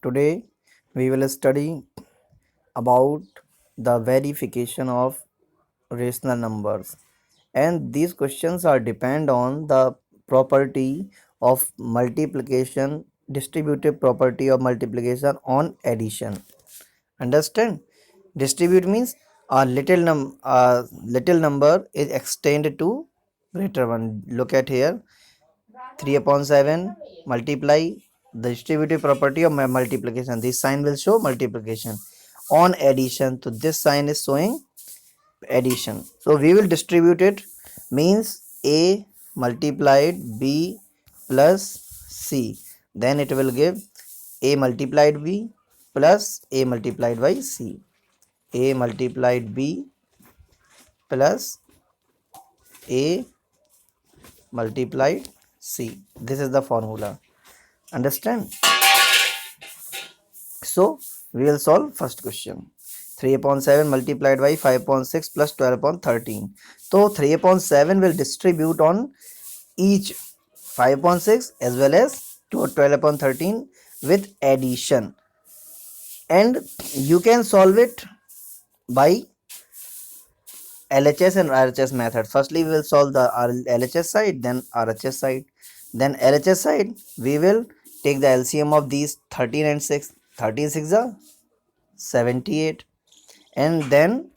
Today we will study about the verification of rational numbers, and these questions are depend on the property of multiplication, distributive property of multiplication on addition. Understand? Distribute means a little number is extended to greater one. Look at here, 3 upon 7 multiply the distributive property of multiplication. This sign will show multiplication on addition. So this sign is showing addition. So we will distribute it, means a multiplied b plus c, then it will give a multiplied b plus a multiplied by c, a multiplied b plus a multiplied c. This is the formula. Understand? So we will solve first question. 3 upon 7 multiplied by 5 upon 6 plus 12 upon 13. So 3 upon 7 will distribute on each 5 upon 6 as well as 12 upon 13 with addition. And you can solve it by LHS and RHS method. Firstly, we will solve the LHS side, then RHS side. Then LHS side, we will take the LCM of these 13 and 6. 13 6 are 78, and then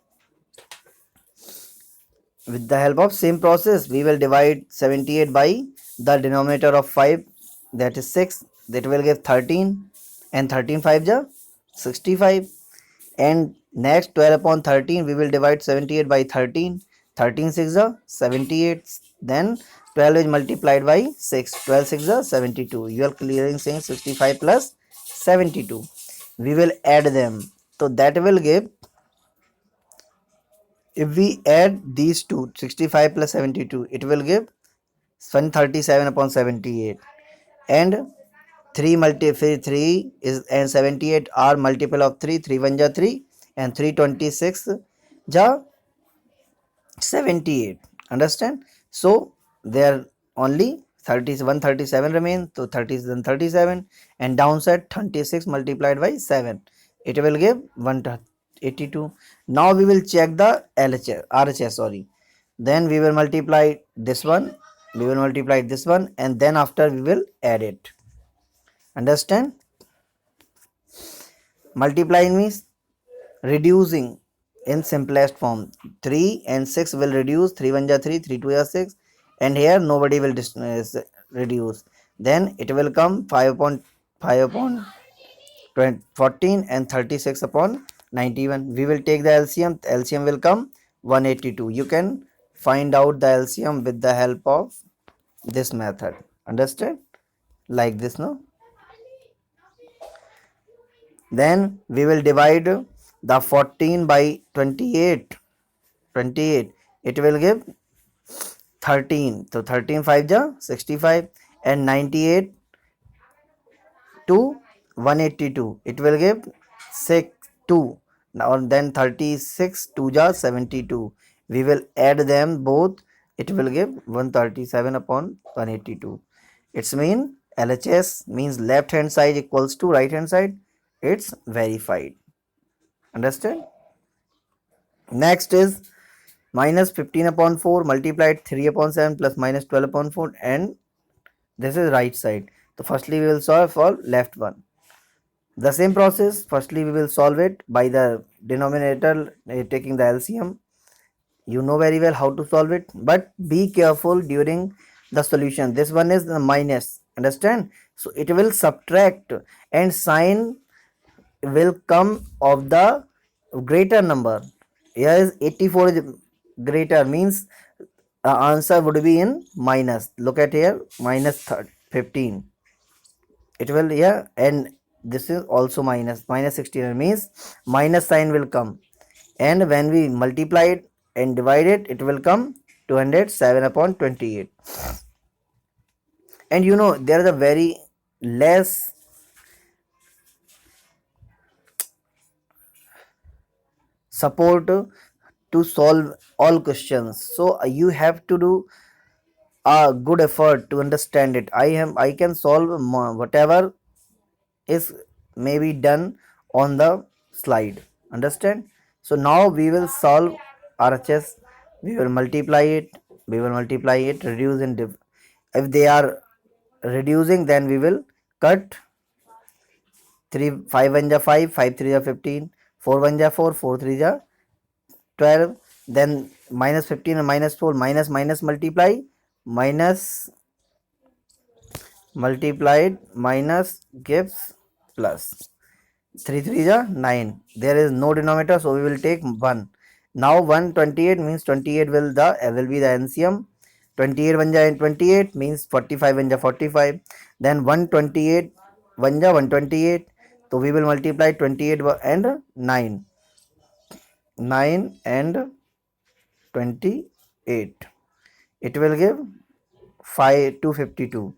with the help of same process we will divide 78 by the denominator of 5, that is 6, that will give 13, and 13 5 ja 65, and next 12 upon 13 we will divide 78 by 13, 13 6 are 78, then 12 is multiplied by 6, 12 6 are 72. You are clearing saying 65 plus 72. We will add them, so that will give, if we add these two, 65 plus 72, it will give 137 upon 78, and 3 is and 78 are multiple of 3, 3 1 ja 3, and 326 ja 78. Understand? So there only 137 remain, so 30 then 37, and downside 26 multiplied by 7, it will give 182. Now we will check the RHS, sorry. Then we will multiply this one, we will multiply this one, and then after we will add it. Understand? Multiplying means reducing in simplest form. 3 and 6 will reduce, 3 1 ja 3, 3 2 ja 6, and here nobody will reduce. Then it will come 5 upon 14 and 36 upon 91. We will take the LCM. LCM will come 182. You can find out the LCM with the help of this method. Understand? Like this, no? Then we will divide the 14 by 28. It will give 13. So 13 5 ja 65, and 98 to 182. It will give 6 2. Now then 36 2 ja 72. We will add them both. It will give 137 upon 182. It's mean LHS means left hand side equals to right hand side. It's verified. Understand? Next is minus 15 upon 4 multiplied 3 upon 7 plus minus 12 upon 4, and this is right side. So firstly we will solve for left one. The same process, firstly we will solve it by the denominator taking the LCM. You know very well how to solve it, but be careful during the solution. This one is the minus, understand? So it will subtract, and sign will come of the greater number. Here is 84 is greater, means the answer would be in minus. Look at here, minus 15. It will, yeah, and this is also minus 16, means minus sign will come, and when we multiply it and divide it, it will come 207 upon 28. And you know there is a very less support to solve all questions, so you have to do a good effort to understand it. I can solve whatever is maybe done on the slide. Understand? So now we will solve RHS. We will multiply it. We will multiply it. Reduce in if they are reducing, then we will cut 3 5 1 ja 5, 5 3 ja 15, 4 1 ja 4, 4 3 ja 12, then minus 15 and minus 4, minus minus multiply, minus multiplied minus gives plus. 3 3 is 9. There is no denominator, so we will take 1. Now 128 means 28 will be the NCM. 28 1 ja 28 means 45 1 ja 45. Then 128 1 ja 128. So we will multiply 28 and 9. 9 and 28. It will give 252.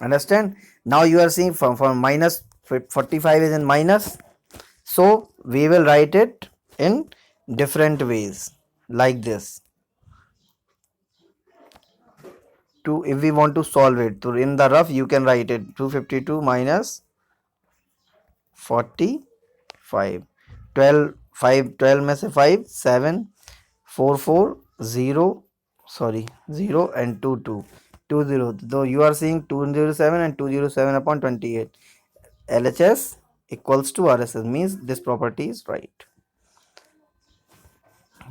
Understand? Now you are seeing from minus 45 is in minus, so we will write it in different ways like this. To if we want to solve it, so in the rough you can write it 252 minus 45. 12 5 12 में से 5 7 4 4 0 sorry 0 and 2 2 20. So you are seeing 207 and 207 upon 28. LHS equals to RSS means this property is right.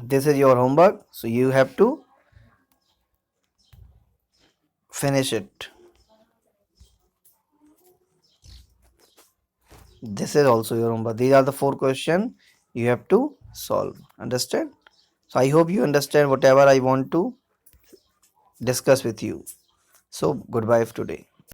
This is your homework, so you have to finish it. This is also your homework. These are the 4 questions you have to solve. Understand? So I hope you understand whatever I want to discuss with you. So goodbye for today.